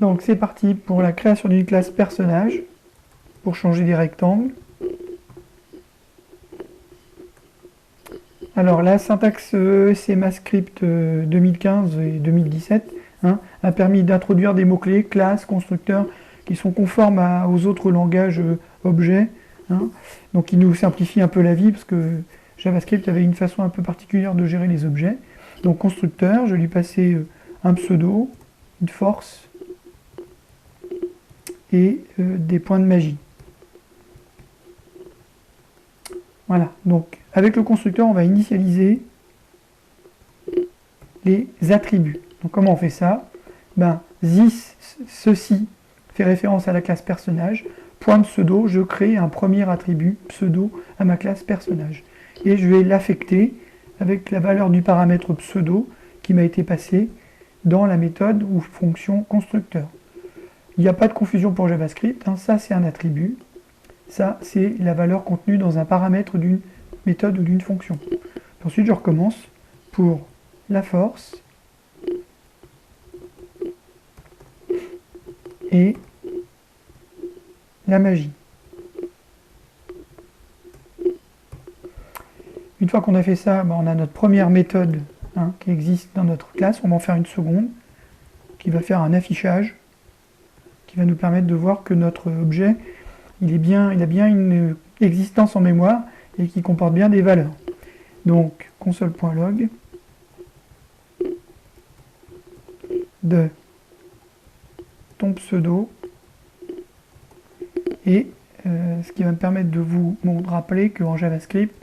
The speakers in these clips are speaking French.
Donc c'est parti pour la création d'une classe personnage, pour changer des rectangles. Alors la syntaxe ECMAScript 2015 et 2017 a permis d'introduire des mots-clés, classe, constructeur, qui sont conformes aux autres langages objets. Donc il nous simplifie un peu la vie, parce que JavaScript avait une façon un peu particulière de gérer les objets. Donc constructeur, je lui passais un pseudo, une force, et des points de magie. Voilà, donc avec le constructeur, on va initialiser les attributs. Donc comment on fait ça? This, ceci, fait référence à la classe personnage. Point pseudo, je crée un premier attribut pseudo à ma classe personnage. Et je vais l'affecter avec la valeur du paramètre pseudo qui m'a été passé dans la méthode ou fonction constructeur. Il n'y a pas de confusion pour JavaScript, ça c'est un attribut. Ça, c'est la valeur contenue dans un paramètre d'une méthode ou d'une fonction. Ensuite, je recommence pour la force et la magie. Une fois qu'on a fait ça, on a notre première méthode qui existe dans notre classe. On va en faire une seconde qui va faire un affichage qui va nous permettre de voir que notre objet il a bien une existence en mémoire et qui comporte bien des valeurs. Donc, console.log de ton pseudo et ce qui va me permettre de vous rappeler qu'en JavaScript,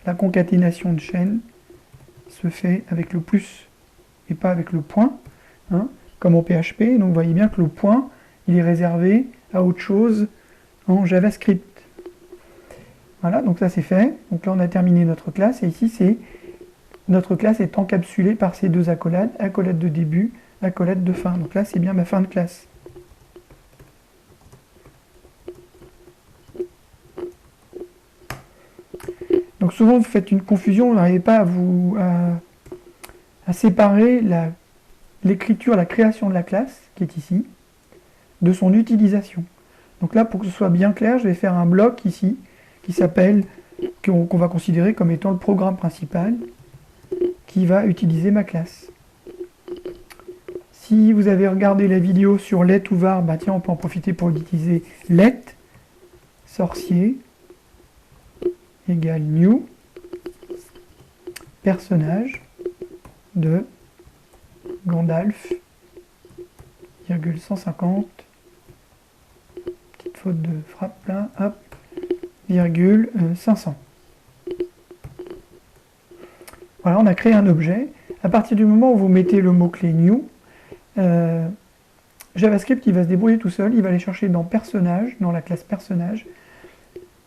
la concaténation de chaînes se fait avec le plus et pas avec le point, comme en PHP. Donc vous voyez bien que le point, il est réservé à autre chose en JavaScript. Voilà, donc ça c'est fait. Donc là on a terminé notre classe, et ici notre classe est encapsulée par ces deux accolades, accolade de début, accolade de fin. Donc là c'est bien ma fin de classe. Donc souvent vous faites une confusion, vous n'arrivez pas à séparer l'écriture, la création de la classe, qui est ici, de son utilisation. Donc là, pour que ce soit bien clair, je vais faire un bloc ici, qui s'appelle, qu'on va considérer comme étant le programme principal, qui va utiliser ma classe. Si vous avez regardé la vidéo sur let ou var, tiens, on peut en profiter pour utiliser let, sorcier, égale new, personnage de Gandalf, virgule 150, petite faute de frappe là, hop, virgule 500. Voilà, on a créé un objet. À partir du moment où vous mettez le mot-clé new, JavaScript il va se débrouiller tout seul, il va aller chercher dans personnage, dans la classe personnage,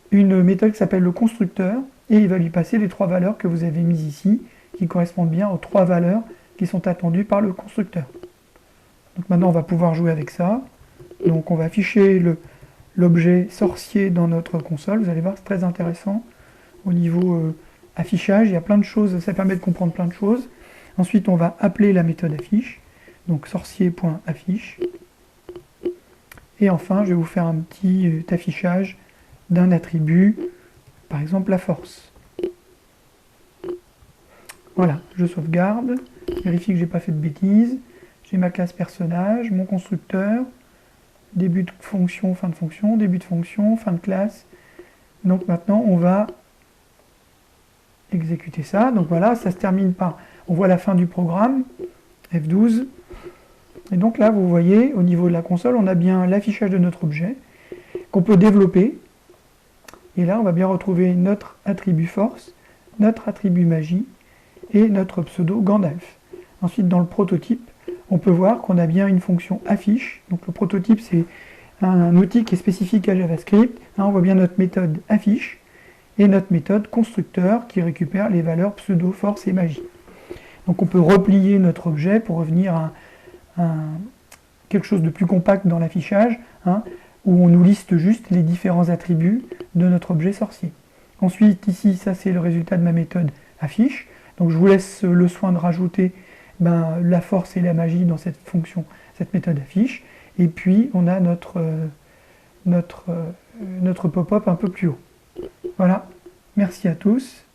une méthode qui s'appelle le constructeur, et il va lui passer les trois valeurs que vous avez mises ici, qui correspondent bien aux trois valeurs qui sont attendues par le constructeur. Donc maintenant on va pouvoir jouer avec ça. Donc on va afficher l'objet sorcier dans notre console, vous allez voir c'est très intéressant. Au niveau affichage, il y a plein de choses, ça permet de comprendre plein de choses. Ensuite on va appeler la méthode affiche, donc sorcier.affiche. Et enfin je vais vous faire un petit affichage d'un attribut, par exemple la force. Voilà, je sauvegarde, vérifie que j'ai pas fait de bêtises, j'ai ma classe personnage, mon constructeur, début de fonction, fin de fonction, début de fonction, fin de classe. Donc maintenant on va exécuter ça. Donc voilà, ça se termine par, on voit la fin du programme, F12. Et donc là vous voyez, au niveau de la console, on a bien l'affichage de notre objet, qu'on peut développer. Et là on va bien retrouver notre attribut force, notre attribut magie, et notre pseudo Gandalf. Ensuite dans le prototype, on peut voir qu'on a bien une fonction affiche. Donc le prototype c'est un outil qui est spécifique à JavaScript. Là, on voit bien notre méthode affiche et notre méthode constructeur qui récupère les valeurs pseudo, force et magie. Donc on peut replier notre objet pour revenir à quelque chose de plus compact dans l'affichage, où on nous liste juste les différents attributs de notre objet sorcier. Ensuite ici, ça c'est le résultat de ma méthode affiche. Donc je vous laisse le soin de rajouter la force et la magie dans cette fonction, cette méthode affiche. et puis on a notre pop-up un peu plus haut. Voilà, merci à tous.